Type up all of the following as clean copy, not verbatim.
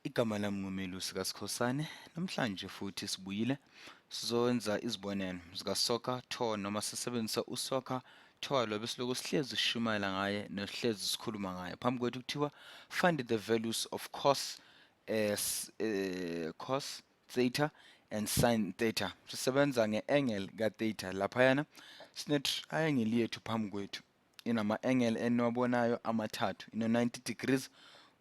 Igama lami nguMelusi kaSikhosana. Namhlanje futhi sibuyile sizowenza izibonelo zika-soccer tour noma sisebenzisa u-soccer tour lo besiloko sihlezi sishumayela ngaye nesihlezi sikhuluma ngaye. Phambi kwethu kuthiwa find the values of cos theta and sin theta. Sisebenza nge-angle ka-theta laphayana sine-triangle yethu phambi kwethu inama-angle eniwabonayo amathathu ino-90 degrees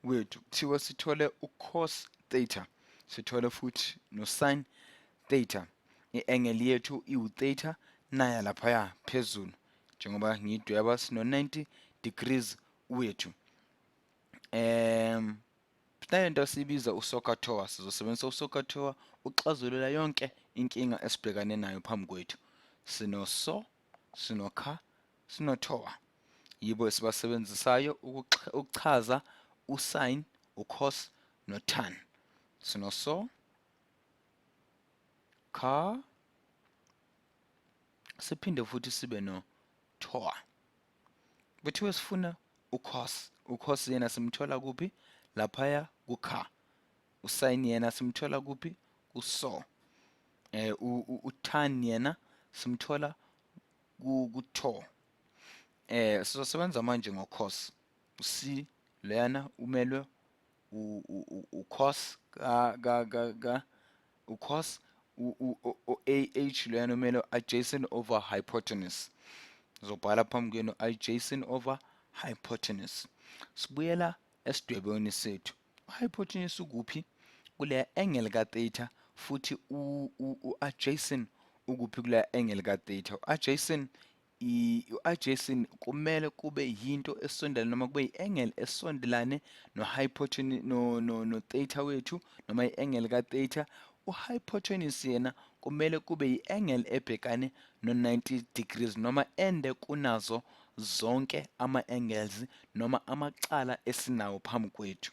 wethu kuthiwa sithole u-cos theta, sithole futhi no-sin theta. I-angle yethu iwu-theta naya laphaya phezulu njengoba ngiyidweba sino-90 degrees wethu. Nalento siyibiza u-soccer tour, sizosebenzisa u-soccer tour ukuxazulula yonke inkinga esibhekane nayo phambi kwethu. Sino-so, sino-kha, sino-tour. Yibo esibasebenzisayo ukuchaza u-sin, u-cos, no-tan. Sino-so, kha, siphinde futhi sibe no-tour. Bethiwe sifuna u-cos. U-cos yena simthola kuphi? Laphaya ku-kha. U-sin yena simthola kuphi? Ku-so. U-tan yena simthola ku-tour. Sizosebenza manje ngo-cos. U-c leyana umelwe u-cos u-cos u-AH leyana umele adjacent over hypotenuse. Ngizobhala phambi kwenu adjacent over hypotenuse. Sibuyela esidwebeni sethu. U-hypotenuse ukuphi? Kule angle ka-theta futhi u-adjacent ukuphi kule angle ka-theta. U-adjacent kumele kube yinto esondelane noma kube yi-angle esondelane no-hypotenuse no-theta wethu noma i-angle ka-theta. U-hypotenuse yena kumele kube yi-angle ebhekane no-90 degrees noma ende kunazo zonke ama-angles noma amacala esinawo phambi kwethu.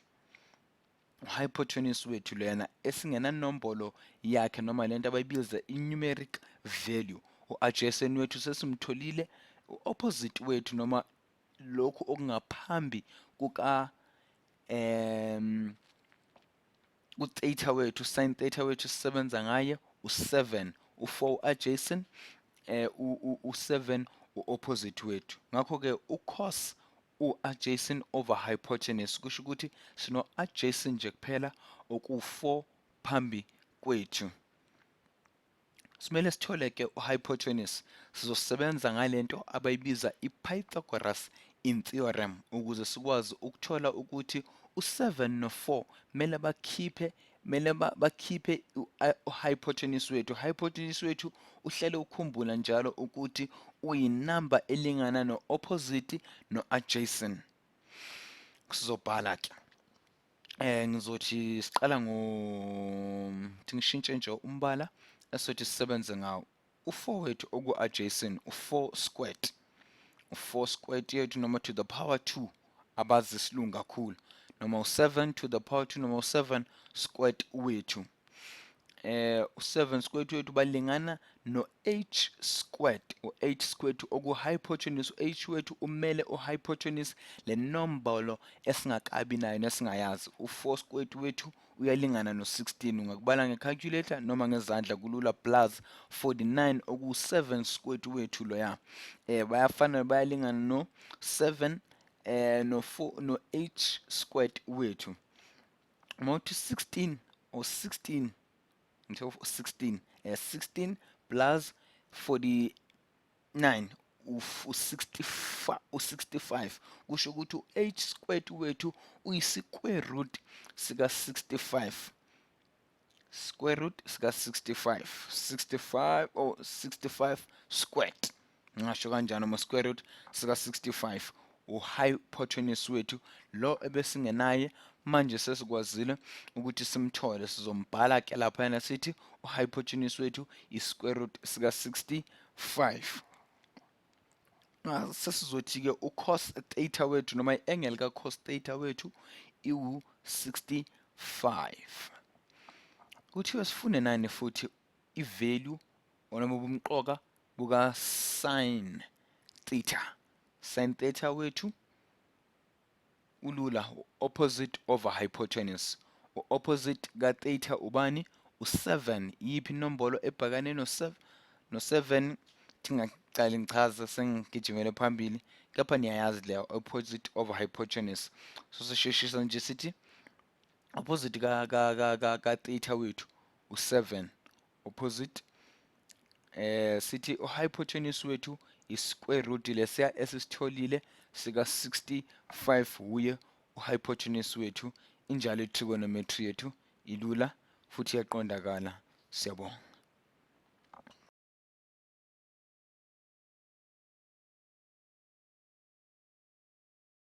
U-hypotenuse wethu lena esingenanombolo yakhe noma lento abayibiza i-numeric value. U-adjacent wethu sesimtholile, u-opposite wethu noma lokhu okungaphambi ku-theta wethu, sin theta wethu sisebenza ngaye u-7, u-4 adjacent, u-7 u-opposite wethu. Ngakho-ke u-cos u-adjacent over hypotenuse kusho ukuthi sino-adjacent nje kuphela oku-4 phambi kwethu. Simele sithole-ke u-hypotenuse. Sizosebenza ngale abayibiza i-Pythagoras in theorem ukuze sikwazi ukuthola ukuthi u-7 no-4 kumele bakhiphe u-hypotenuse wethu. U-hypotenuse wethu uhlele ukhumbula njalo ukuthi uyinamba elingana no-opposite no-adjacent. Sizobhala-ke. Ngizothi siqala ngishintshe nje umbala esothi sisebenze ngawo. U-4 wethu oku-adjacent u-4 squared. U-4 squared yethu noma to the power 2 abazi isilungu kakhulu noma u-7 to the power 2 noma u-7 squared wethu. U-7 squared wethu balingana no-h squared. U-h squared oku-hypotenuse. U-h wethu umele u-hypotenuse le nombolo esingakabi nayo nesingayazi. U-4 squared wethu uyalingana no-16. Ungakubala nge-calculator noma ngezandla kulula, plus 49 oku-7 squared wethu loya. Bayafana, bayalingana no-7 no-4 no-h squared wethu. Mawuthi 16 or 16 until 16 16 plus 49 u-65 kusho ukuthi u-h squared wethu uyi-square root sika-65. Square root sika-65. 65 or 65 squared. Ngisho kanjani noma square root sika-65 u-hypotenuse wethu lo ebesingenaye. Manje sesikwazile ukuthi simthole. Sizombhala ke lapha sithi u-hypotenuse wethu i-square root sika-65. Sesizothi-ke u-cos theta wethu noma i-angle ka-cos theta wethu iwu-65. Kuthiwe sifune nani futhi i-value noma ubumqoka buka-sin theta. Sin theta wethu ulula, opposite over hypotenuse. U-opposite ka-theta ubani? U7. Yiphi inombolo ebhekane no7? Thingaqali ngichaza sengigijimele phambili, kepha niyayazi leyo opposite of hypotenuse. So sisheshisa nje sithi opposite ka-theta wethu u7. Opposite sithi hypotenuse wethu i-square root lesiya esisitholile sika 65 uye hypotenuse wethu. Injalo i-trigonometry yethu ilula futhi iyaqondakala. Siyabonga.